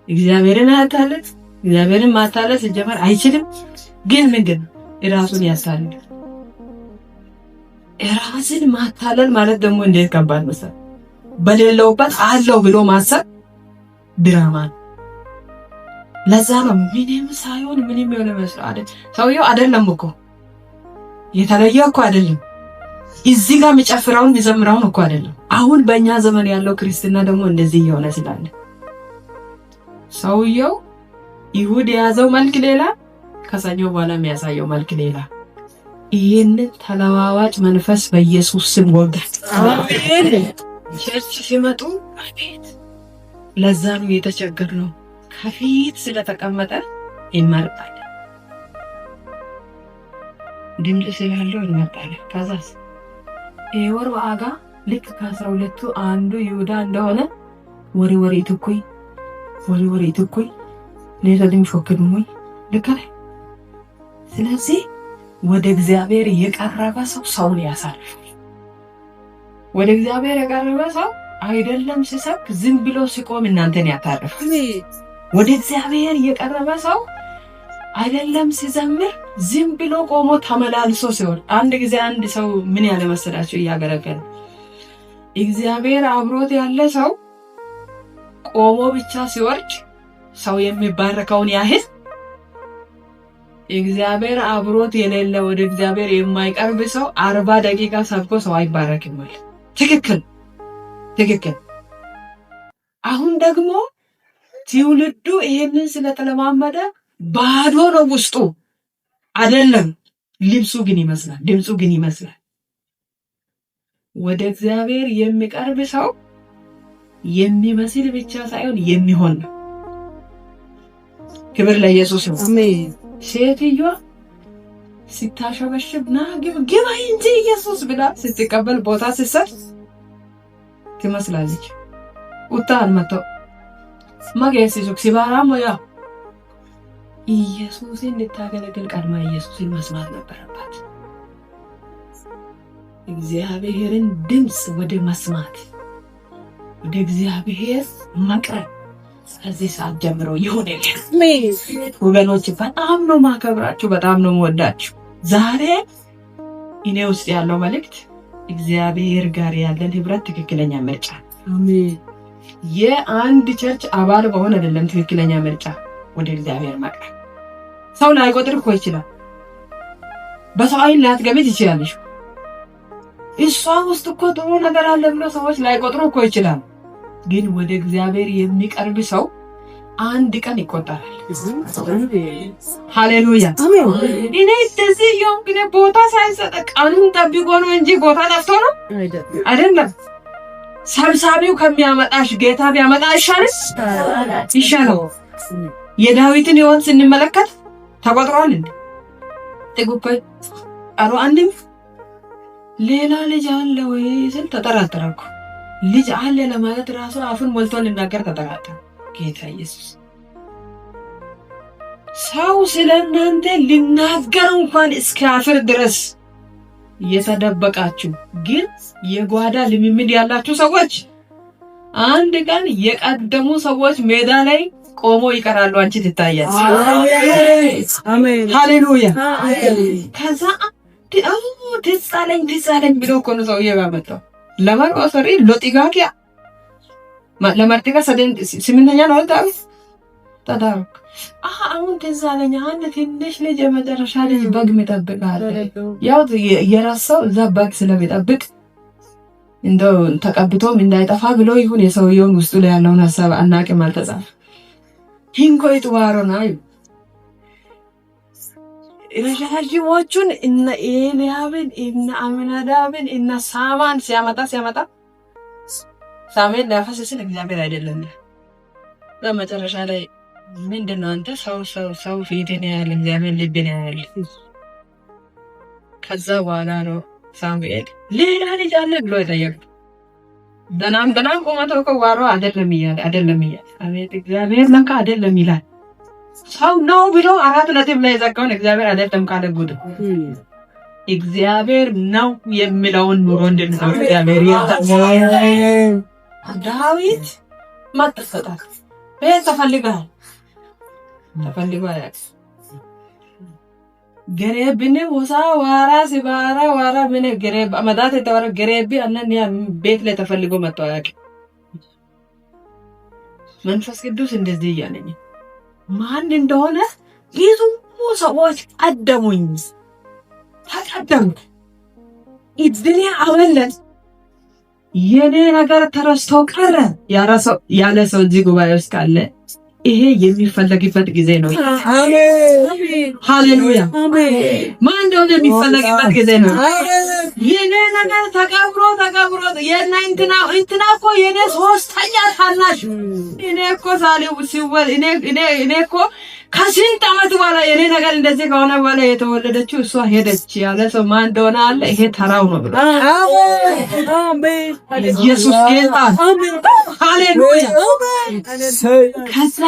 እግዚአብሔርን አታለል። እግዚአብሔርን ማታለል ሲጀመር አይችልም። ግን ምንድነው ራሱን ያታልል። ራስን ማታለል ማለት ደግሞ እንዴት ከባድ መሰል። በሌለውበት አለው ብሎ ማሰብ ድራማ ነው። ለዛ ነው ምንም ሳይሆን ምንም የሆነ መስሎ አይደል። ሰውየው አይደለም እኮ የተለየ እኮ አይደለም። እዚህ ጋር የሚጨፍረውን የሚዘምረውን እኮ አይደለም። አሁን በእኛ ዘመን ያለው ክርስትና ደግሞ እንደዚህ እየሆነ ስላለ ሰውየው ይሁድ የያዘው መልክ ሌላ፣ ከሰኞ በኋላ የሚያሳየው መልክ ሌላ። ይህንን ተለዋዋጭ መንፈስ በኢየሱስ ስም ወጋት። አሜን። ቸርች ሲመጡ አቤት። ለዛ ነው የተቸገርነው። ከፊት ስለተቀመጠ ይመርጣል፣ ድምፅ ስላለው ይመርጣል። ከዛስ የወር ዋጋ ልክ ከ12ቱ አንዱ ይሁዳ እንደሆነ ወሬ ትኩይ ለዘድም ሾክዱኝ ልክ ላይ። ስለዚህ ወደ እግዚአብሔር የቀረበ ሰው ሰውን ያሳርፋል። ወደ እግዚአብሔር የቀረበ ሰው አይደለም ሲሰብክ ዝም ብሎ ሲቆም እናንተን ያታርፋል። ወደ እግዚአብሔር የቀረበ ሰው አይደለም ሲዘምር ዝም ብሎ ቆሞ ተመላልሶ ሲሆን። አንድ ጊዜ አንድ ሰው ምን ያለ መሰላችሁ እያገለገለ እግዚአብሔር አብሮት ያለ ሰው ቆሞ ብቻ ሲወርድ ሰው የሚባረከውን ያህል እግዚአብሔር አብሮት የሌለ ወደ እግዚአብሔር የማይቀርብ ሰው 40 ደቂቃ ሰብኮ ሰው አይባረክም ማለት ትክክል። አሁን ደግሞ ትውልዱ ይሄንን ስለተለማመደ ባዶ ነው ውስጡ አይደለም። ልብሱ ግን ይመስላል፣ ድምፁ ግን ይመስላል። ወደ እግዚአብሔር የሚቀርብ ሰው የሚመስል ብቻ ሳይሆን የሚሆን ነው። ክብር ለኢየሱስ ነው። አሜን። ሴትዮዋ ስታሸበሽብ ና ግባ እንጂ ኢየሱስ ብላ ስትቀበል ቦታ ስትሰጥ ትመስላለች። ኡታን መጥቶ ማገሲሱ ሲባራሞ ያ ኢየሱስን ልታገለግል ቀድማ ኢየሱስን መስማት ነበረባት። እግዚአብሔርን ድምፅ ወደ መስማት ወደ እግዚአብሔር መቅረብ ከዚህ ሰዓት ጀምሮ ይሁንልኝ። ወገኖች በጣም ነው ማከብራችሁ፣ በጣም ነው ወዳችሁ። ዛሬ እኔ ውስጥ ያለው መልእክት እግዚአብሔር ጋር ያለን ህብረት ትክክለኛ ምርጫ። አሜን። የአንድ ቸርች አባል በሆነ አይደለም ትክክለኛ ምርጫ ወደ እግዚአብሔር መቅረብ። ሰው ላይቆጥር እኮ ይችላል። በሰው አይን ላትገምት ይችላልሽ። እሷ ውስጥ እኮ ጥሩ ነገር አለ ብሎ ሰዎች ላይቆጥሩ እኮ ይችላል። ግን ወደ እግዚአብሔር የሚቀርብ ሰው አንድ ቀን ይቆጠራል። ሃሌሉያ አሜን። እኔ እንደዚህ ግን ቦታ ሳይሰጥ ቀኑን ጠብቆ ነው እንጂ ቦታ ጠፍቶ ነው አይደለም። ሰብሳቢው ከሚያመጣሽ ጌታ ቢያመጣ ይሻለው። የዳዊትን ሕይወት ስንመለከት ተቆጥሯል እንዴ? ጥጉቆይ አሮ አንድም ሌላ ልጅ አለ ወይ ስል ተጠራጠርኩ። ልጅ አለ ለማለት ራሱ አፉን ሞልቶ ልናገር ተጠራጠረ። ጌታ ኢየሱስ ሰው ስለናንተ ሊናገር እንኳን እስኪያፍር ድረስ የተደበቃችሁ ግን የጓዳ ልምምድ ያላችሁ ሰዎች አንድ ቀን የቀደሙ ሰዎች ሜዳ ላይ ቆሞ ይቀራሉ። አንቺ ትታያለሽ። አሜን ሃሌሉያ። ከዛ ትጻለኝ ብሎ እኮ ነው ሰውዬው ያመጣው። ለማርቆሰሪ ሎጢጋኪያ ለማርቲካ ስምንተኛ ነው ታዳር አሁን ትዛለኝ። አንድ ትንሽ ልጅ የመጨረሻ ልጅ በግ መጠብቃለ። ያው የራስው እዛ በግ ስለሚጠብቅ እንደው ተቀብቶም እንዳይጠፋ ብሎ ይሁን የሰውየውን ውስጡ ላይ ያለውን ሐሳብ አናውቅም፣ አልተጻፈ ሂንኮይ ጥዋሮና ረጃጅሞቹን እነ ኤልያብን እነ አሚናዳብን እነ ሳማን ሲያመጣ ሳሙኤል ሊያፈስስን እግዚአብሔር አይደለም። በመጨረሻ ላይ ምንድነው አንተ ሰው ፊትን ያያል እግዚአብሔር ልብን ያያል። ከዛ በኋላ ነው ሳሙኤል ሌላ ልጅ አለ ብሎ የጠየቀው። ደናም ቆመቶ ከዋሮ አይደለም ይላል። አቤት እግዚአብሔር ለካ አይደለም ይላል። ሰው ነው ብሎ 4 ነጥብ ላይ ዘጋውን እግዚአብሔር አይደለም ካለ ጉድ እግዚአብሔር ነው የሚለውን ኑሮ እንድንኖር እግዚአብሔር ያደርጋል። ዳዊት ማጥፈጣት ቤት ተፈልጋል ገሬብን ወሳ ዋራ ሲባራ ዋራ ምን ገሬብ አመዳት ተወረ ገሬብ አነን ያ ቤት ላይ ተፈልጎ መጥቶ አያውቅም። መንፈስ ቅዱስ እንደዚህ እያለኝ ማን እንደሆነ ብዙ ሰዎች አደሙኝ ተቀደምኩ እድሌ አመለጥ የኔ ነገር ተረስቶ ቀረ ያለ ሰው እዚህ ጉባኤ ውስጥ ካለ ይሄ የሚፈለግበት ጊዜ ነው። አሜን ሃሌሉያ አሜን። ማን እንደሆነ የሚፈለግበት ጊዜ ነው። የኔ ነገር ተቀብሮ የኔ እንትና እኮ የኔ ሶስተኛ ታናሽ እኔ እኮ ሳሊው ሲወል እኔ እኮ ከስንት ዓመት በኋላ የኔ ነገር እንደዚህ ከሆነ በኋላ የተወለደችው እሷ ሄደች ያለ ሰው ማን እንደሆነ አለ። ይሄ ተራው ነው ብሎ አሜን ኢየሱስ ጌታ አሜን ሃሌሉያ አሜን። ከዛ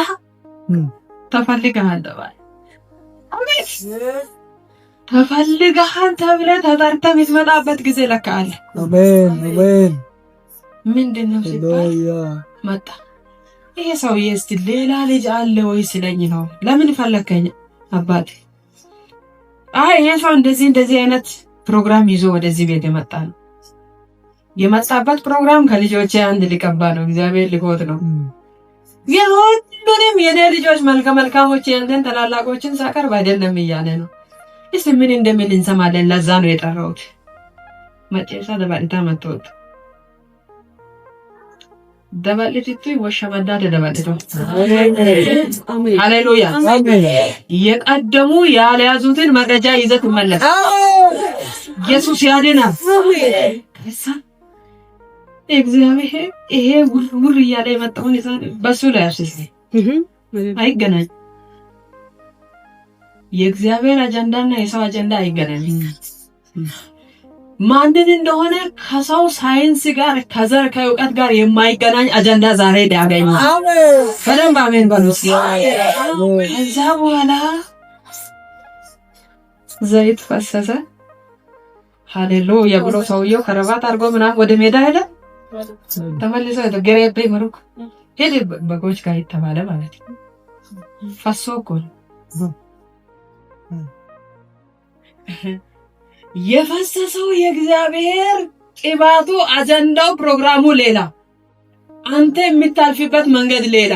ተፈልገሃል ተባለ። አሜን ተፈልገሃል ተብለህ ተጠርተህ የምትመጣበት ጊዜ ለካ አለ። አሜን አሜን። ምንድነው ሲባል መጣ ይሄ ሰውዬ እስቲ ሌላ ልጅ አለ ወይ ሲለኝ ነው ለምን ፈለከኝ አባቴ? አይ ይሄ ሰው እንደዚህ አይነት ፕሮግራም ይዞ ወደዚህ ቤት የመጣ ነው። የመጣበት ፕሮግራም ከልጆቼ አንድ ሊቀባ ነው። እግዚአብሔር ሊቆጥ ነው። የሁሉንም የኔ ልጆች መልካሞች ያንተን ተላላቆችን ሳቀርብ አይደለም እያለ ነው። እስቲ ምን እንደሚል እንሰማለን። ለዛ ነው የጠራሁት። መጨረሻ ደባልታ መጥቶት ደባልቲቱ ወሸመዳ ደባልቱ አሜን ሃሌሉያ አሜን። የቀደሙ ያልያዙትን መረጃ ይዘት መለስ ኢየሱስ ያድናል። አሜን ከዛ እግዚአብሔር ይሄ ሁሉ እያለ የመጣውን ይዛል በሱ ላይ አስይዝ አይገናኝ። የእግዚአብሔር አጀንዳና የሰው አጀንዳ አይገናኝ። ማንን እንደሆነ ከሰው ሳይንስ ጋር ከዘር ከእውቀት ጋር የማይገናኝ አጀንዳ ዛሬ ያገኘ። አሜን ፈረም አሜን ባሉስ ከዛ በኋላ ዘይት ፈሰሰ። ሃሌሉያ ብሎ ሰውየው ከረባት አድርጎ ምናምን ወደ ሜዳ ሄደ። ተመልሶ ገሬቤ መሩክ ሄደ በጎች ጋር ተባለ ማለት ነው። ፈሶ እኮ የፈሰሰው የእግዚአብሔር ቅባቱ አጀንዳው ፕሮግራሙ ሌላ፣ አንተ የምታልፊበት መንገድ ሌላ።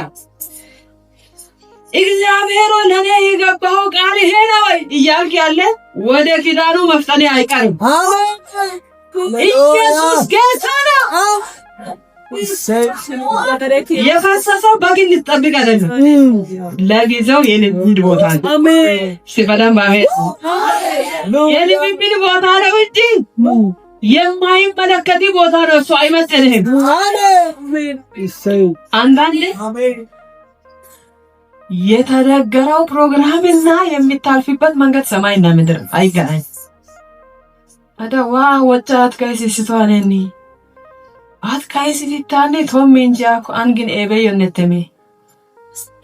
እግዚአብሔር ለኔ የገባው ቃል ይሄ ነው እያልክ ያለ ወደ ኪዳኑ መፍጠኔ አይቀርም። ኢየሱስ ጌታ ነው። የፈሰሰው በግን ልትጠብቅ አይደለም፣ ለጊዜው የልምድ ቦታ ነው። አሜን ሲፈዳም አሜን የልምድ ቦታ ነው እንጂ የማይመለከት ቦታ ነው። እሱ አይመስልህም። አሜን አንዳንዴ የተነገረው ፕሮግራምና የሚታልፊበት መንገድ ሰማይና ምድር አይገናኝ። አዳዋ ወጣት ከይሲስቷኔኒ አትካይሲታኔ ቶሜንጃኮ አንግን ኤበዮነተሜ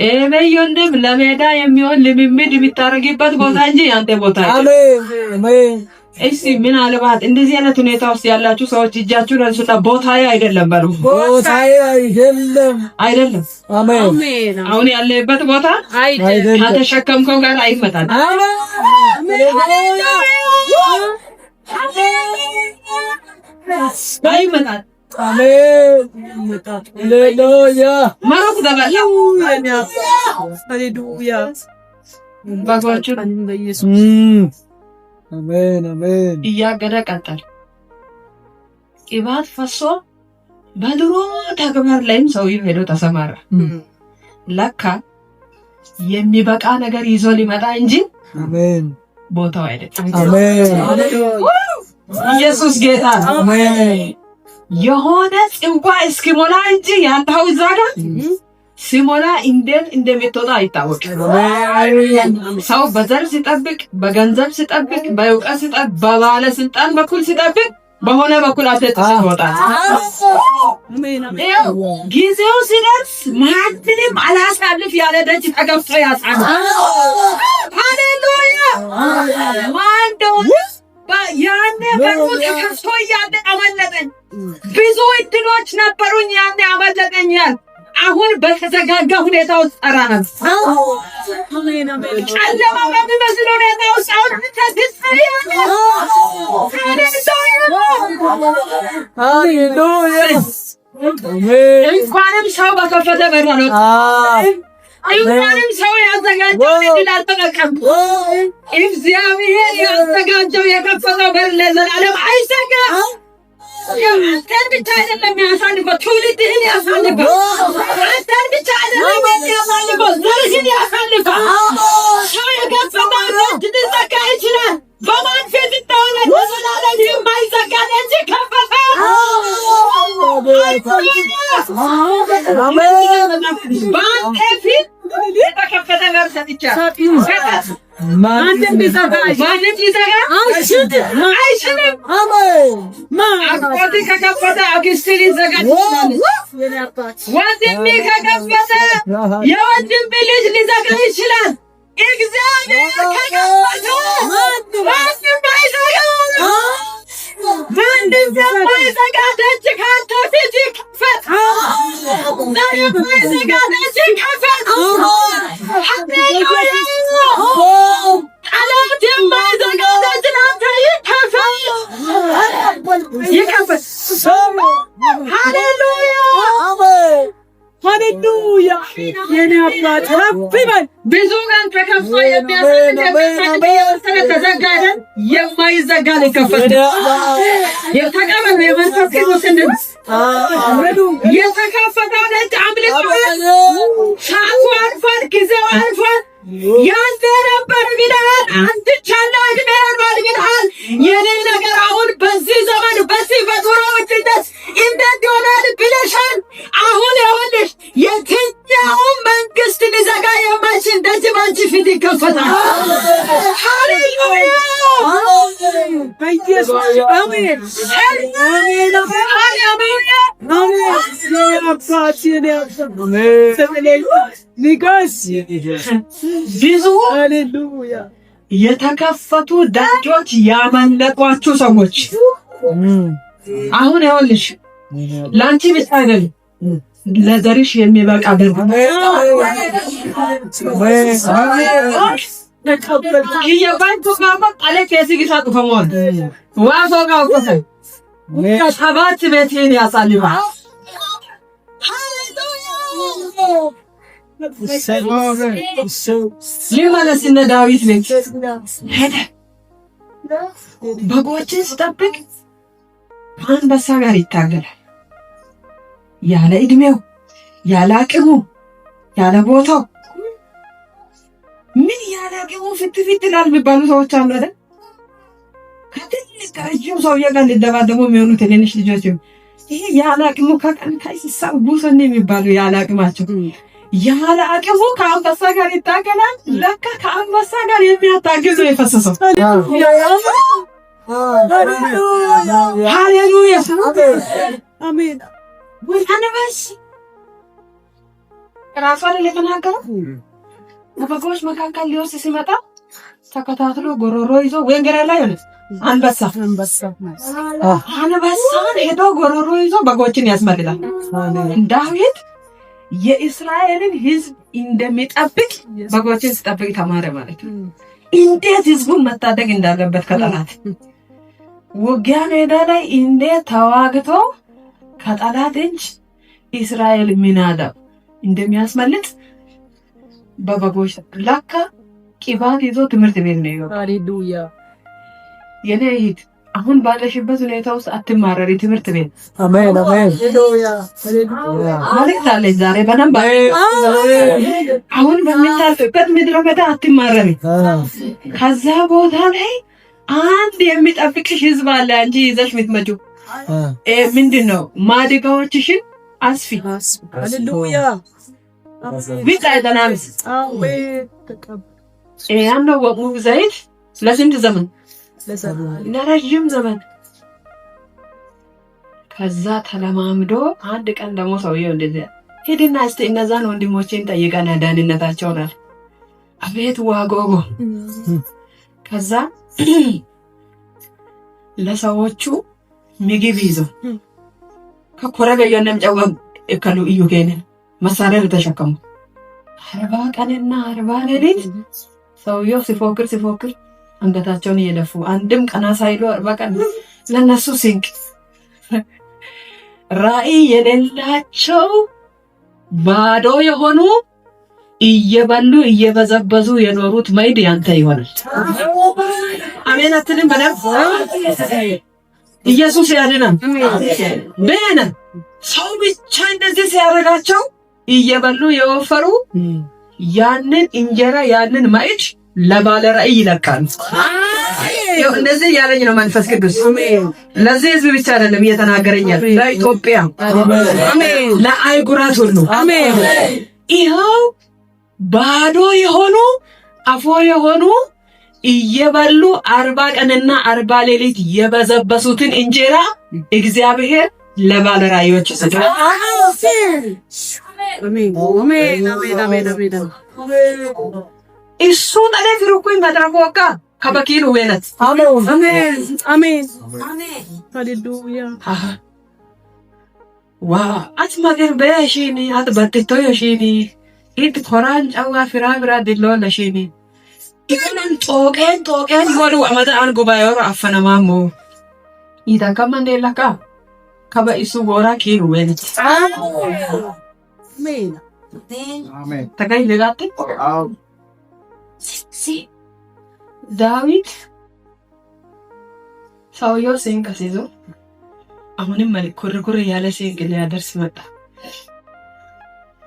ኤበዮንደም ለሜዳ የሚሆን ልምምድ የሚታረግበት ቦታ እንጂ ያንተ ቦታ አይደለም። አሜን እሺ ምን አለባት እንደዚህ አይነት ሁኔታ ውስጥ ያላችሁ ሰዎች እጃችሁን አንሱና ቦታዬ አይደለም በሉ። ቦታዬ አይደለም አሜን። አሁን ያለበት ቦታ አይደለም፣ ከተሸከምከው ጋር አይመጣም። አይመጣም። አሜን ሃሌሉያ ማሩክ ደባላ ሃሌሉያ ባጓቹ በኢየሱስ አሜን አሜን እያገደ ቀጠል። ቅባት ፈሶ በድሮ ተግባር ላይም ሰውዬው ሄዶ ተሰማራ። ለካ የሚበቃ ነገር ይዞ ሊመጣ እንጂ አሜን ቦታው አይደለም። አሜን ኢየሱስ ጌታ አሜን። የሆነ ጽንቋ እስኪሞላ እንጂ ያንተው እዛ ጋር ሲሞላ እንዴት እንደሚወጣ አይታወቅም። ሰው በዘር ሲጠብቅ፣ በገንዘብ ሲጠብቅ፣ በእውቀት ሲጠብቅ፣ በባለስልጣን በኩል ሲጠብቅ በሆነ በኩል አትጥ ይወጣል። ጊዜው ሲደርስ ማንንም አላሳልፍ ያለ ደጅ ተገፍቶ ያሳል። ሃሌሉያ ማንደው ያኔ በቁጥ ተከፍቶ እያለ አመለጠኝ። ብዙ እድሎች ነበሩኝ ያኔ አመለጠኛል። አሁን በተዘጋጋ ሁኔታ ውስጥ ጠራናል። ጨለማ በሚመስል ሁኔታ ውስጥ አሁን እንኳንም ሰው በከፈተ በር ነው። እንኳንም ሰው ያዘጋጀው እድል አልተጠቀምኩም። እግዚአብሔር ያዘጋጀው የከፈተው በር ለዘላለም አይዘጋም። አንተን ብቻ አይደለም ያሳልፈው፣ ትውልድህን ያሳልፈው። አንተን ብቻ አይደለም ያሳልፈው፣ ዘርህን ያሳልፈው። ሰው የከፈተው እጅ ሊዘጋ ይችላል። በማን ፊት እንደሆነ ለዘላለም የማይዘጋ ደጅ ከፈተ። በአንተ ፊት የተከፈተ በር ሰጥቻለሁ። ማንም ሊዘጋ አይችልም። አጎቴ ከከፈተ አክስቴ ሊዘጋ ትችላለች። ወንድሜ ከከፈተ የወንድሜ ልጅ ሊዘጋ ይችላል። እግዚአብሔር ከከፈተ ማንም አይዘጋም። ማንም የማይዘጋ ደጅ ካንተ ፊት ይክፈት። የማይዘጋ ደጅ ይክፈት። ሃሌሉያ! ጠላት የማይዘጋ ደጅ ላንተ ይክፈት። ሃሌሉያ! ሃሌሉያ! የኔ አባት አብበን ብዙ ቀን ተከፍቶ ተዘጋ አይደል? የማይዘጋ ሊከፈት የተቀበለ የመንፈስ ቅዱስ ድምፅ የተከፈተው ደጅ አምልጦ ሰዓቱ አልፏል፣ ጊዜው አልፏል። ያንተ ነበር ብለሃል። አንትቻለሁ እድሜ ያልፋል ብለሃል። የኔ ነገር አሁን በዚህ ዘመን በዚህ በኑሮ ውድነት እንዴት ይሆናል ብለሻል። አሁን ይኸውልሽ የትኛውም መንግስት ሊዘጋ የማይችል ደጅ ባንቺ ፊት ይከፈታል። ሃሌሉያ! በኢየሱስ አሜን። ብዙ የተከፈቱ ደጆች ያመለጧችሁ ሰዎች አሁን ይኸውልሽ ለአንቺ ብቻ አይደለም ለዘርሽ የሚበቃ ደግ የባንቱ ጋማ ቃለች የሲግሳ ጥፈሟል ዋሶ ጋር ቆሰይ ሰባት ቤቴን ያሳልፋል። ሊመለስ እነ ዳዊት ቤት ሄደ። በጎችን ስጠብቅ አንበሳ ጋር ይታገላል። ያለ እድሜው፣ ያለ አቅሙ፣ ያለ ቦታው ምን ያለ አቅሙ ፊት ይላል የሚባሉ ሰዎች አሉ አይደል? ከትልቅ ረጅም ሰውዬ ጋር ሊደባደቡ የሚሆኑ ትንንሽ ልጆች ይሄ ያለ አቅሙ ከቀን ከይሳብ ጉሰን የሚባሉ ያለ አቅማቸው ያለ አቅሙ ከአንበሳ ጋር ይታገላል። ለካ ከአንበሳ ጋር የሚያታግዝ ነው የፈሰሰው። ሃሌሉያ! አሜን። ወንድነሽ ራሷን ለተናገረው በበጎች መካከል ሊወስድ ሲመጣ ተከታትሎ ጎሮሮ ይዞ ወንገራ ላይ ሆነ አንበሳን ሄዶ ጎሮሮ ይዞ በጎችን ያስመልላል። ዳዊት የእስራኤልን ሕዝብ እንደሚጠብቅ በጎችን ሲጠብቅ ተማረ ማለት ነው። እንዴት ሕዝቡን መታደግ እንዳለበት ከጠላት ውጊያ ሜዳ ላይ እንዴት ተዋግቶ ከጠላት እጅ እስራኤል ምናለው እንደሚያስመልጥ በበጎች ለካ ቂባት ይዞ ትምህርት ቤት ነው ይወጣ። ሃሌሉያ! የኔ እህት አሁን ባለሽበት ሁኔታ ውስጥ አትማረሪ። ትምህርት ቤት አሜን፣ አሜን። ሃሌሉያ! ማለት አለኝ ዛሬ በደንብ አሁን በሚታልፍበት ምድረ በዳ አትማረሪ። ከዛ ቦታ ላይ አንድ የሚጠብቅሽ ህዝብ አለ እንጂ ይዘሽ የምትመጪው ምንድነው? ማድጋዎችሽን አስፊ። ሃሌሉያ! ቢጣ አይተናምስ ያለው ወሙ ዘይት ለስንት ዘመን ለረጅም ዘመን ከዛ ተለማምዶ አንድ ቀን ደግሞ ሰውየው እንደዚህ ሄድና እስቲ እነዛን ወንድሞቼን ጠይቀን ደህንነታቸውን አለ። አቤት ዋጎጎ! ከዛ ለሰዎቹ ምግብ ይዞ ከኮረገ የነም ጨው እከሉ እዩ ገነ መሳሪያ ተሸከሙ። 40 ቀንና 40 ሌሊት ሰውየው ሲፎክር አንገታቸውን እየደፉ አንድም ቀና ሳይሉ 40 ቀን ለነሱ ሲንቅ ራእይ የሌላቸው ባዶ የሆኑ እየበሉ እየበዘበዙ የኖሩት ማይድ ያንተ ይሆናል። አሜን አትልም? በደንብ ኢየሱስ ያድናል። በእና ሰው ብቻ እንደዚህ ሲያደርጋቸው እየበሉ የወፈሩ ያንን እንጀራ ያንን ማይድ ለባለ ራእይ ይለካል። እንደዚህ ያለኝ ነው መንፈስ ቅዱስ። ለዚህ ህዝብ ብቻ አይደለም እየተናገረኛል፣ ለኢትዮጵያ አሜን፣ ለአህጉራት ሁሉ አሜን። ይኸው ባዶ የሆኑ አፎ የሆኑ እየበሉ 40 ቀንና 40 ሌሊት የበዘበሱትን እንጀራ እግዚአብሔር ለባለ ራእዮች ይሰጣል። አሜን አሜን አሜን አሜን። እሱ ታዲያ ፍሩኩኝ መድረኮካ ከበኪኑ ወለት አሜን አሜን አሜን ሃሌሉያ። ዋ አትማገር በሽኒ አትበትቶ የሽኒ ኢት ኮራን ጫዋ ፍራ ድሎ ለሽኒ ኢቨን ጦቀን ወዱ አመዳን ጉባኤው አፈነማሙ ይታከማን ደላካ ከበኢሱ ጎራ ኪኑ ወለት አሜን አሜን ተጋይ ለጋት አው ዳዊት ሰውየው ሲንቅ ሲይዞ አሁንም መልክ ኩርኩር ያለ ሲንቅ ሊያደርስ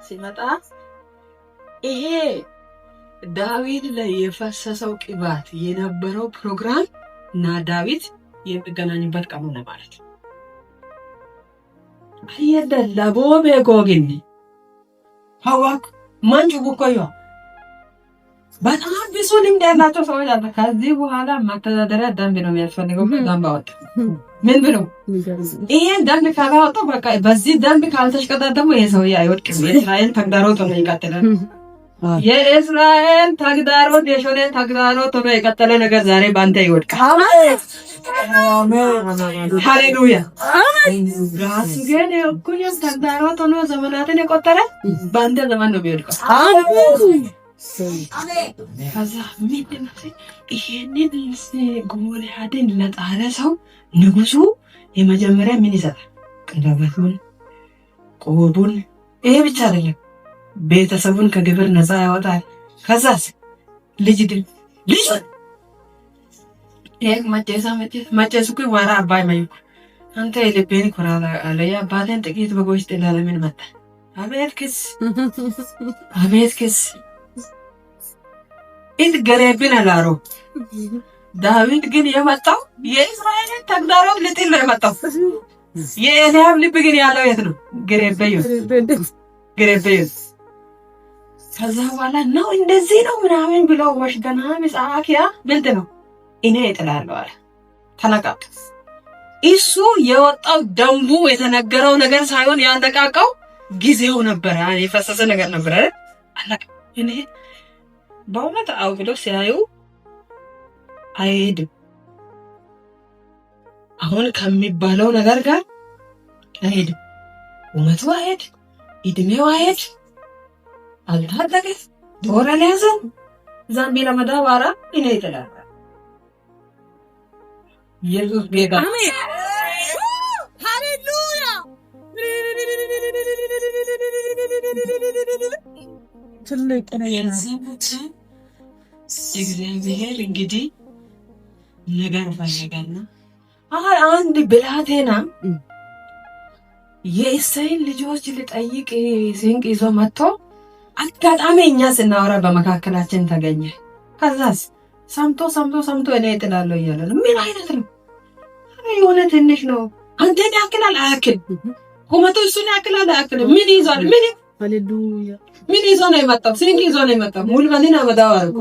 ሲመጣ ይሄ ዳዊት ላይ የፈሰሰው ቅባት የነበረው ፕሮግራም እና ዳዊት የሚገናኙበት ቀኑ ነው ማለት ነው። አየደላ ቦቤ ጎግኒ ሀዋክ ማንጁ ጉቆዮ በጣም ብዙ ልምድ ያላቸው ሰዎች አሉ። ከዚህ በኋላ ማስተዳደሪያ ደንብ ነው የሚያስፈልገው። ደንብ አወጣ። ምን ብሎ ይሄን ደንብ ካላወጣው በቃ በዚህ ደንብ ካልተሽቀዳደሙ ይሄ ሰውዬ አይወድቅም። የእስራኤል ተግዳሮት ነው ይቀጥላል። የእስራኤል ተግዳሮት የሾኔ ተግዳሮት ነው የቀጠለ ነገር ዛሬ ባንተ ይወድቃል። አሜን ሃሌሉያ አሜን። ራስ ግን የኩኝም ተግዳሮት ነው ዘመናትን የቆጠረ ባንተ ዘመን ነው የሚወድቀው። አሜን ከዛ ምንድን ነው ይሄንን ጎልያድን ለጣለ ሰው ንጉሱ የመጀመሪያ ምን ይሰጣል? ቀለበቱን፣ ቆቡን። ይሄ ብቻ አይደለም፣ ቤተሰቡን ከግብር ነፃ ያወጣል። ከዛስ ልጅ ይሄ መጨሱ ወራ አባይ ማዩ አንተ የልቤን ኩራራ አለ የአባቴን ጥቂት በጎች ጥላ ለምን መጣ? አቤት ክስ ኢት ገረብን አላሮ ዳዊት ግን የመጣው የእስራኤልን ተግዳሮት ልጥል ነው የመጣው። የኤልያብ ልብ ግን ያለው የት ነው? ገረበዩ። ከዛ በኋላ ነው እንደዚህ ነው ምናምን ብለው ወሽደና ምጻአኪያ ምንድ ነው እኔ እጥላለሁ አለ። ተነቃቀ። እሱ የወጣው ደንቡ የተነገረው ነገር ሳይሆን ያንደቃቀው ጊዜው ነበር። የፈሰሰ ነገር ነበር አይደል? አለቀ። እኔ በእውነት አው ብለው ሲያዩ አይሄድም። አሁን ከሚባለው ነገር ጋር አይሄድም። ውመቱ አይሄድ፣ እድሜው አይሄድ፣ አልታደገ ዶራ ለያዘ ዛምቢ ለመዳባራ እኔ ይተላል። ኢየሱስ ጌታ አሜን ሃሌሉያ። ትልቅ ነው የነዚህት እግዚአብሔር እንግዲህ ነገር ፈለገና አንድ ብላቴና የእሴይን ልጆች ልጠይቅ ሲንቅ ይዞ መጥቶ አጋጣሚ እኛ ስናወራ በመካከላችን ተገኘ። ከዛስ ሰምቶ እኔ እጥላለሁ እያለ ነው። ምን አይነት ነው? የሆነ ትንሽ ነው። አንተን ያክላል አያክል፣ ቁመቱ እሱን ያክላል አያክል። ምን ይዟል? ሃሌሉያ ምን ይዞ ነው የመጣው? ሲንቅ ይዞ ነው የመጣው። ሙልበኒና መዳው አልኩ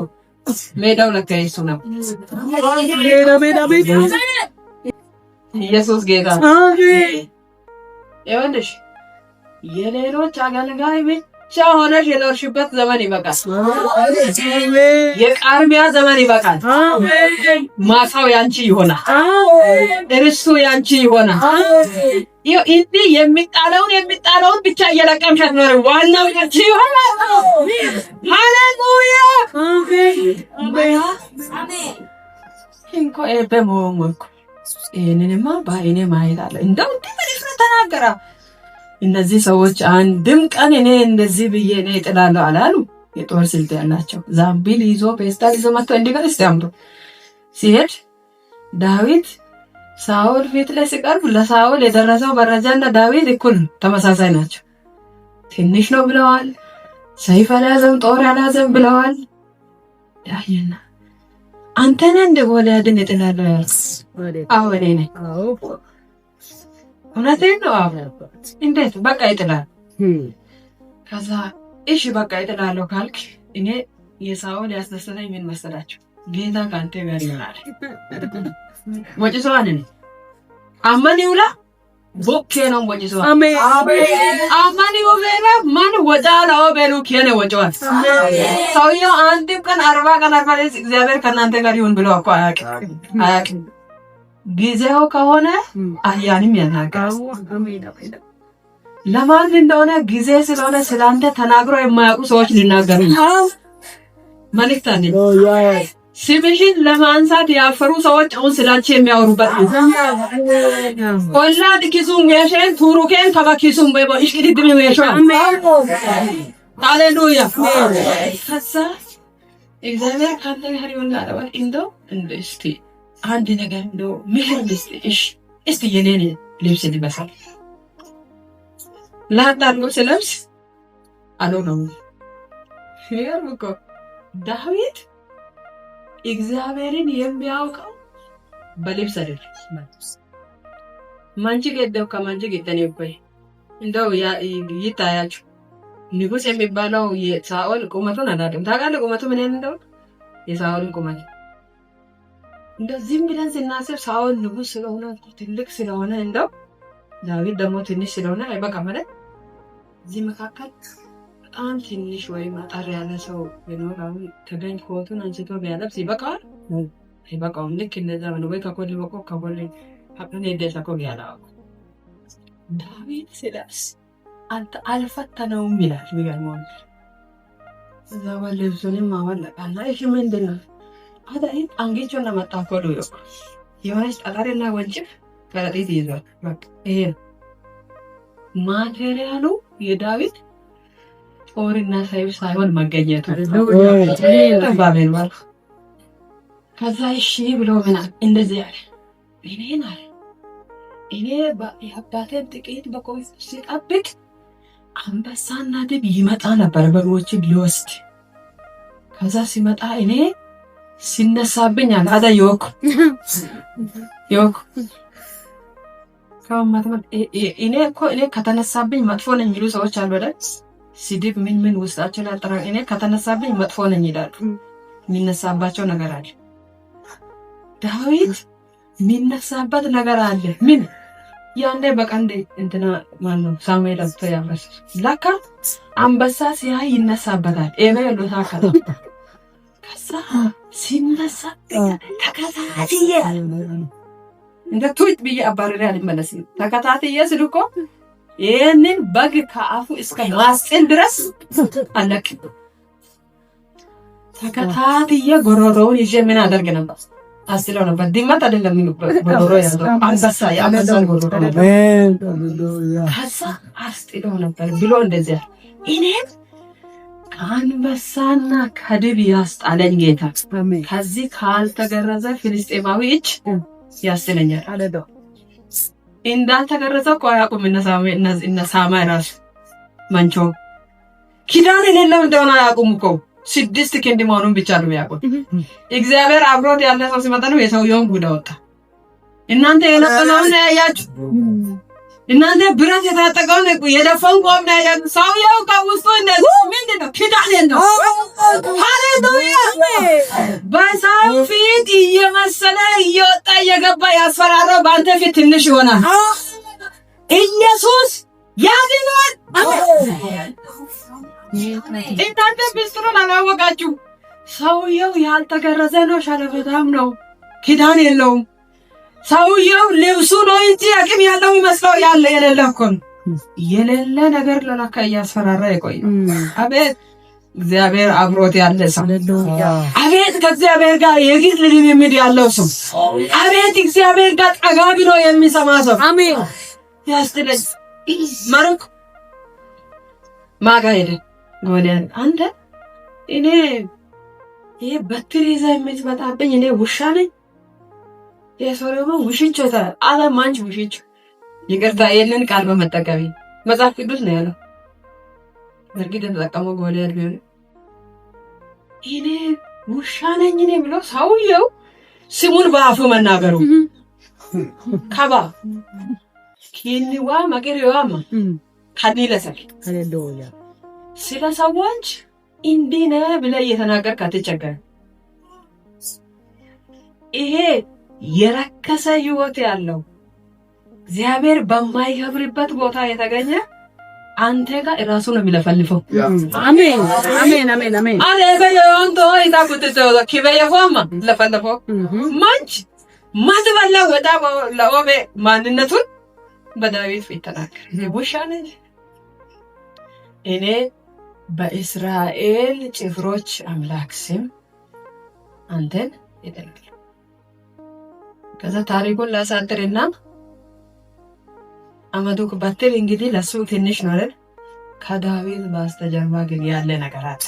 ሜዳው ለካ እሱ ነው። ሜዳ ኢየሱስ ጌታ አሜን። ይኸውልሽ የሌሎች አገልጋይ ብቻ ሆነሽ የኖርሽበት ዘመን ይበቃል። የቃርሚያ ዘመን ይበቃል። ማሳው ያንቺ ይሆናል። እርሱ ያንቺ ይሆናል። እንዲህ የሚጣለውን ብቻ እየለቀምሽ አትኖሪም። ዋናው ያንቺ ይሆናል። ሃሌሉያ አሜን። እንኳ በሞሞኩ ይሄንንማ በአይኔ ማየት አለ። እንደው እንዴት ተናገራ። እነዚህ ሰዎች አንድም ቀን እኔ እንደዚህ ብዬ እኔ እጥላለሁ አላሉ። የጦር ስልት ያላቸው ዛምቢል ይዞ ፔስታል ይዞ መጥቶ እንዲቀር እስቲያምሩ ሲሄድ ዳዊት ሳኦል ፊት ላይ ሲቀርብ ለሳኦል የደረሰው መረጃና ዳዊት እኩል ተመሳሳይ ናቸው። ትንሽ ነው ብለዋል። ሰይፍ አልያዘም፣ ጦር አልያዘም ብለዋል። ዳይና አንተ ነህ እንደ ጎልያድን እጥላለሁ ያልኩት? አዎ እኔ ነኝ። እውነቴን ነው። እንዴት በቃ ይጥላል። ከዛ እሺ በቃ ይጥላለሁ ካልክ እኔ የሳኦል ያስደሰተኝ ምን መሰላችሁ? ጌታ ካንተ ጋር ይሆናል። ወጭሶዋን አማን ይውላ ቦኬ ነው ወጭሶዋ አሜን አማን ይውላ ማን ወጣላው በሉ ከነ ወጫዋት ሰውየው አንድም ቀን 40 ቀን 40 እግዚአብሔር ከናንተ ጋር ይሁን ብሎ እኮ አያውቅም። ጊዜው ከሆነ አያንም ያናጋው ለማን እንደሆነ ጊዜ ስለሆነ ስላንተ ተናግሮ የማያውቁ ሰዎች ሊናገሩ መልእክታን ስምሽን ለማንሳት ያፈሩ ሰዎች አሁን ስላንቺ የሚያወሩበት ወላ ዲኪሱን ያሸን ቱሩኬን ከበኪሱን በቦ እሽቅድም ያሸን ሃሌሉያ ከዛ እግዚአብሔር ካንተ ጋር ይሆናል። እንደው እስቲ አንድ ነገር እንደው ምክር ልስጥሽ። እስቲ የኔን ልብስ ልበሳል ላንዳንጎ ስለብስ አልሆነም። ይርምኮ ዳዊት እግዚአብሔርን የሚያውቀው በልብስ አይደለም። ማንጂ ገደው ከማንጂ ገደኔ ይባይ እንደው ይታያችሁ ንጉስ የሚባለው የሳኦል ቁመቱን አላደም ታውቃለህ? ቁመቱ ምን ያህል እንደው የሳኦል ቁመት እንደዚህም ብለን ስናስብ ሳኦል ንጉስ ስለሆነ ትልቅ ስለሆነ እንደው ዳዊት ደግሞ ትንሽ ስለሆነ አይበቃም ማለት እዚህ መካከል በጣም ትንሽ ወይም አጠር ያለ ሰው ቢኖር አሁን ተገኝ ኮቱን አንስቶ ቢያለብስ ይበቃል? አይበቃውም። ልክ እንደዛ ነው ወይ ከኮሌ በቆ ከኮሌ ሀብን የደሰኮ ያላው ዳዊት ሲለብስ አልፈተነውም ይላል። የሚገርመው እዛ ወለብሱንም ማወለቃና እሺ ምንድን ነው አዳይ አንጌቾና መጣኮሉ የሆነች ጠጠርና ወንጭፍ ከረጢት ይዟል። በቃ ይሄ ማቴሪያሉ የዳዊት ጦርና ሰይፍ ሳይሆን መገኘቱ ባቤል ማለት። ከዛ እሺ ብሎ ምናምን እንደዚህ ያለ እኔ የአባቴን ጥቂት በቆይ ሲጠብቅ አንበሳና ድብ ይመጣ ነበር በጎችን ሊወስድ። ከዛ ሲመጣ እኔ ሲነሳብኝ አላዳ ይወኩ እኔ ከተነሳብኝ መጥፎ ነኝ የሚሉ ሰዎች አሉ አይደል? ሲድብ ምን ውስጣቸው ያጠራ እኔ ከተነሳብኝ መጥፎ ነኝ ይላሉ። የሚነሳባቸው ነገር አለ። ዳዊት የሚነሳበት ነገር አለ። ምን ያንዴ በቀንዴ እንትና ማነው ሳሙኤል አጥቶ ያፈስ ለካ አንበሳ ሲያይ ይነሳበታል። ኤቤሎ ታከለ ከዛ ሲነሳ ተከታትዬ እንደ ቱት ብዬ አባረሪያ ልመለስ ተከታትዬ ስልኮ ይሄንን በግ ከአፉ እስከ ማስጤን ድረስ አለቅ ተከታትዬ ጎሮሮውን ይዤ ምን አደርግ ነበር? አስለው ነበር። ድመት አይደለም ጎሮሮ ያለው አንበሳ ያመጣው ጎሮሮ ነበር። ከዛ አስጥለው ነበር ብሎ እንደዚህ እኔም ከአንበሳና ከድብ ያስጣለኝ ጌታ ከዚህ ካልተገረዘ ፍልስጤማዊ እጅ ያስጥለኛል አለዶ እንዳልተገረዘ እኮ አያውቁም። እነሳማ ራሱ መንቾ ኪዳን የሌለው እንደሆነ አያውቁም እኮ 6 ክንድ መሆኑን ብቻ ነው የሚያውቁት። እግዚአብሔር አብሮት ያለ ሰው ሲመጣ ነው የሰውየውን ጉዳ ወጣ። እናንተ የነበረውን ያያችሁ፣ እናንተ ብረት የታጠቀውን የደፈውን ቆም ነው ያያችሁ። ሰውየው ከውስጡ እንደዚህ ምንድነው? ኪዳን ነው። ሃሌሉያ! በሰው ፊት እየመሰለ እየወጣ እየገባ ያስፈራራው በአንተ ፊት ትንሽ ይሆናል። ኢየሱስ ያድናል። እናንተ ምስጢሩን አላወቃችሁ። ሰውየው ያልተገረዘ ነው፣ ሸለፈታም ነው፣ ኪዳን የለውም። ሰውየው ልብሱ ነው እንጂ አቅም ያለው ይመስለው ያለ የሌለ እኮ ነው። የሌለ ነገር ለላካ እያስፈራራ ይቆይ። አቤት እግዚአብሔር አብሮት ያለ ሰው፣ አቤት ከእግዚአብሔር ጋር የግል ልምምድ ያለው ሰው፣ አቤት እግዚአብሔር ጋር ጠጋ ብሎ የሚሰማ ሰው። አሜን። ያስተለስ ማረክ ማጋ ሄደ ጎልያን አንተ እኔ ይሄ በትር ይዛ የምትመጣብኝ እኔ ውሻ ነኝ? የሶሬማ ውሽንቾታ አለ ማንች ውሽንቾ ይቅርታ ይሄንን ቃል በመጠቀም መጽሐፍ ቅዱስ ነው ያለው። በርግጥ ተጠቀመው ጎልያን ቢሆን እኔ ውሻ ነኝ እኔ ብሎ ሰውየው ስሙን በአፉ መናገሩ ካባ ኪኒዋ ማገሪዋማ ካኒለሰል ሃሌሉያ ስለ ሰዎች እንዲህ ነህ ብለህ እየተናገርክ አትቸገር። ይሄ የረከሰ ህይወት ያለው እግዚአብሔር በማይከብርበት ቦታ የተገኘ አንተ ጋር ራሱ ነው የሚለፈልፈው። አሜን አሜን አሜን አሜን አለ በየወንቶ ይታቁት ተወ ከበየፎማ ለፈለፈ ማንች ማትበላ ወጣ ለኦቤ ማንነቱን በዳዊት ፊት ተናገረ። ወሻነ እኔ በእስራኤል ጭፍሮች አምላክ ስም አንተን ይጠራል። ከዛ ታሪኩን ላሳጥርና አመዱክ ባትል እንግዲህ ለሱ ትንሽ ነው አይደል? ከዳዊት በስተጀርባ ግን ያለ ነገር አለ።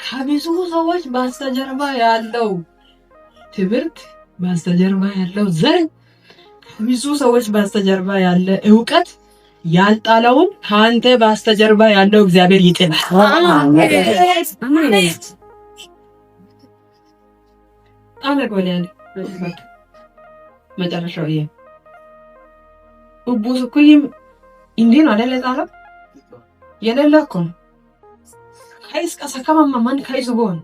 ከብዙ ሰዎች በስተጀርባ ያለው ትምህርት፣ በስተጀርባ ያለው ዘር፣ ከብዙ ሰዎች በስተጀርባ ያለ ዕውቀት ያልጣለውን ካንተ በስተጀርባ ያለው እግዚአብሔር ይጥላል። አሜን። አመጎልያን መጨረሻው ይሄ ኡቡስ ኩይም እንዴ ነው አይደል? ጣለው የሌለ እኮ ነው። ካይስ ከሰከማማ ማን ካይስ ጎን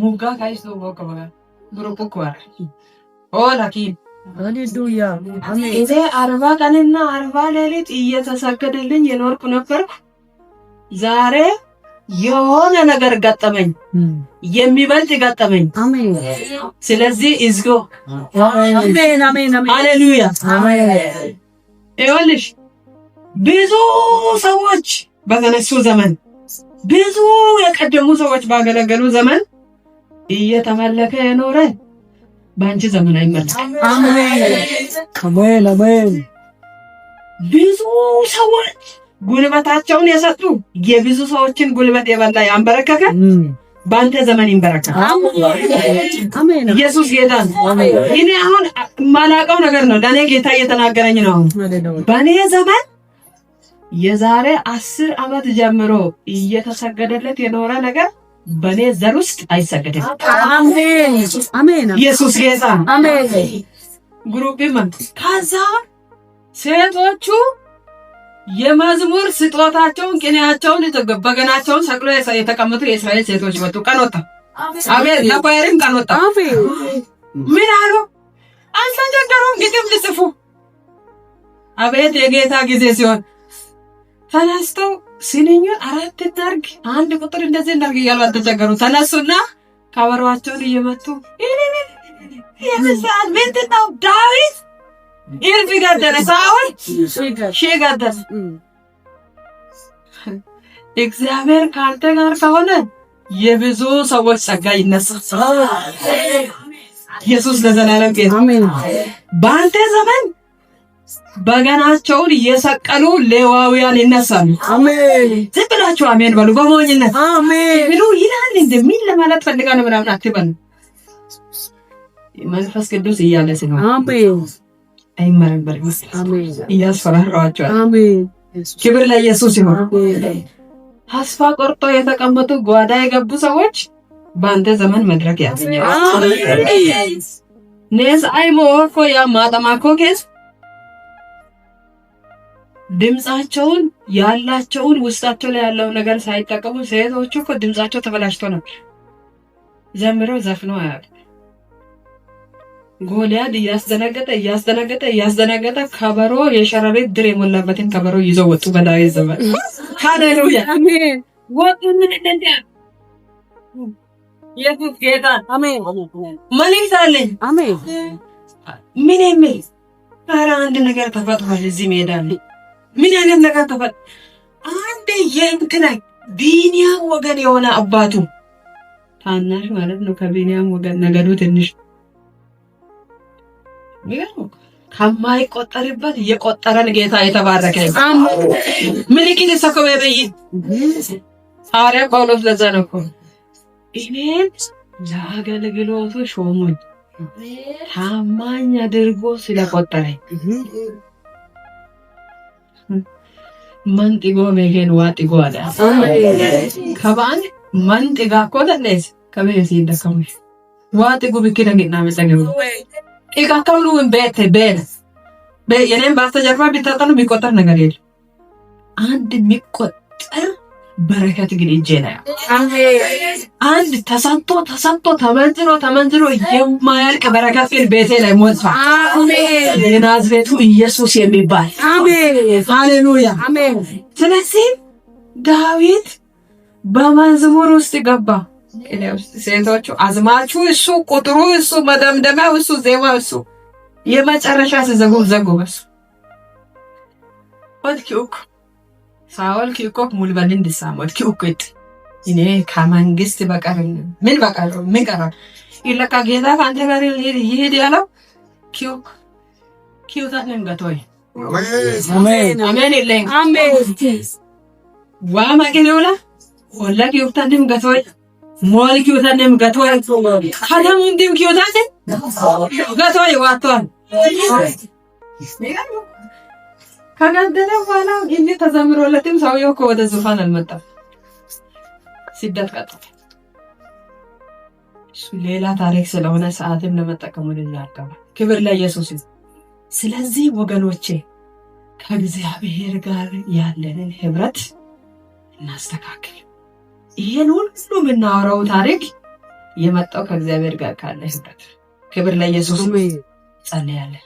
ሙጋ ካይስ ጎን ግሩፕ እኮ ኦላኪ ሃሌሉያ አሜን። እኔ 40 ቀንና 40 ሌሊት እየተሰገደልኝ የኖርኩ ነበርኩ። ዛሬ የሆነ ነገር ገጠመኝ፣ የሚበልጥ ገጠመኝ። አሜን። ስለዚህ እዝጎ አሜን አሜን አሜን ሃሌሉያ አሜን። ይኸውልሽ ብዙ ሰዎች በተነሱ ዘመን፣ ብዙ የቀደሙ ሰዎች ባገለገሉ ዘመን እየተመለከ የኖረ ባንቺ ዘመን አይመለክም። አሜን አሜን አሜን። ብዙ ሰዎች ጉልበታቸውን የሰጡ የብዙ ሰዎችን ጉልበት የበላ ያንበረከከ ባንተ ዘመን ይንበረከክ። አሜን። ኢየሱስ ጌታ ነው። እኔ አሁን ማላቀው ነገር ነው ለኔ ጌታ እየተናገረኝ ነው። በኔ ዘመን የዛሬ 10 ዓመት ጀምሮ እየተሰገደለት የኖረ ነገር በኔ ዘር ውስጥ አይሰገድም። አሜን አሜን። ኢየሱስ ጌታ አሜን። ግሩፕ ማን ካዛ ሴቶቹ የመዝሙር ስጦታቸውን ቅኔያቸውን በገናቸውን ሰቅሎ የተቀመጡ የእስራኤል ሴቶች ወጡ። ቀን ወጣ። አሜን። ለባይሪም ቀን ወጣ። አሜን። ምን አሉ? አልተቸገሩም ግጥም ልጽፉ። አቤት የጌታ ጊዜ ሲሆን ተነስተው ሲኒኙን 4 እናርግ 1 ቁጥር እንደዚህ እናርግ እያሉ አልተቸገሩ። ተነሱና ከበሮአቸውን እየመቱ የምስራች ምንድነው ዳዊት ይልፍ ገደለ፣ ሳኦል ሺህ ገደለ። እግዚአብሔር ካንተ ጋር ከሆነ የብዙ ሰዎች ጸጋ ይነሳል። ኢየሱስ ለዘላለም ጌታ አሜን። በአንተ ዘመን በገናቸውን እየሰቀሉ ሌዋውያን ይነሳሉ። አሜን። ዝም ብላችሁ አሜን በሉ። በሞኝነት አሜን ብሉ ይላል እንደሚል ለማለት ፈልጋ ነው ምናምን አትበሉ። መንፈስ ቅዱስ እያለ ሲሆን አሜን አይመረበር አሜን እያስፈራራቸው አሜን። ክብር ለኢየሱስ ይሁን። ተስፋ ቆርጦ የተቀመጡ ጓዳ የገቡ ሰዎች በአንተ ዘመን መድረክ ያገኛሉ። አሜን። ነስ አይሞ ኮ ያ ማጣማኮ ከስ ድምጻቸውን ያላቸውን ውስጣቸው ላይ ያለው ነገር ሳይጠቀሙ ሴቶቹ እኮ ድምጻቸው ተበላሽቶ ነበር። ዘምረው ዘፍነው አያል ጎልያድ እያስደነገጠ ከበሮ የሸረሪት ድር የሞላበትን ከበሮ ይዘው ወጡ። በዳዊት ዘመን ሃሌሉያ አሜን። ወጡ ምን እንደንታ ኢየሱስ ጌታ አሜን። መልእክት አለኝ አሜን። ምን የሚል ኧረ አንድ ነገር ተፈጥሯል እዚህ ሜዳ ላይ። ምን አይነት ነገር ተፈጥሯል? አንድ የእንትና ቢንያም ወገን የሆነ አባቱ ታናሽ ማለት ነው። ከቢንያም ወገን ነገዱ ትንሽ ከማይቆጠርበት የቆጠረን ጌታ የተባረከ ምልክት ሰከበ በይ ሐዋርያ ጳውሎስ ለዛ ነው እኮ እኔን ለአገልግሎቱ ሾሞኝ ታማኝ አድርጎ ስለቆጠረኝ መንጥጎ መሄን ዋጥጎ አለ ከባን መንጥጋ ኮደለስ ከበየሲ እንደከሙሽ ዋጥጎ ብክደግና መሰገው ኢቃታውሉ እንበተ የኔም ባስተጀርባ ቢታጠኑ የሚቆጠር ነገር የለም። አንድ የሚቆጠር በረከት ግን እጄ ላይ አንድ ተሰንቶ ተመንዝሮ የማያልቅ በረከት ግን ቤቴ ላይ ሞልቷል። አሜን። የናዝሬቱ ኢየሱስ የሚባል አሜን። ሃሌሉያ አሜን። ስለዚህ ዳዊት በመዝሙር ውስጥ ገባ። ሴቶቹ አዝማቹ እሱ፣ ቁጥሩ እሱ፣ መደምደሚያው እሱ፣ ዜማው እሱ፣ የመጨረሻ ዘጉ በሱ ወልኪውክ ሳውል ኪውክ ሙልበልን ድሳሞት ኪውክት እኔ ከመንግስት በቀር ምን ቀረ ይለካ ጌታ ካንተ ጋር ይሄድ ያለው ኪውታንም ገቶይ አሜን አሜን ይለኝ አሜን ዋማ ከኔውላ ወላ ኪውታንም ገቶይ ሞል ኪውታንም ገቶይ ካዳም እንዲም ኪውታንም ገቶይ ዋቷል ከገደለ በኋላ ግን ተዘምሮለትም ሰውየው ወደ ዙፋን አልመጣም። ሲደት ቀጥታ ሌላ ታሪክ ስለሆነ ሰዓትም ለመጠቀም ወደ ያልከባ ክብር ለኢየሱስ። ስለዚህ ወገኖቼ ከእግዚአብሔር ጋር ያለንን ህብረት እናስተካክል። ይሄን ሁሉ የምናወራው ታሪክ የመጣው ከእግዚአብሔር ጋር ካለ ህብረት። ክብር ለኢየሱስ። ጸልያለን።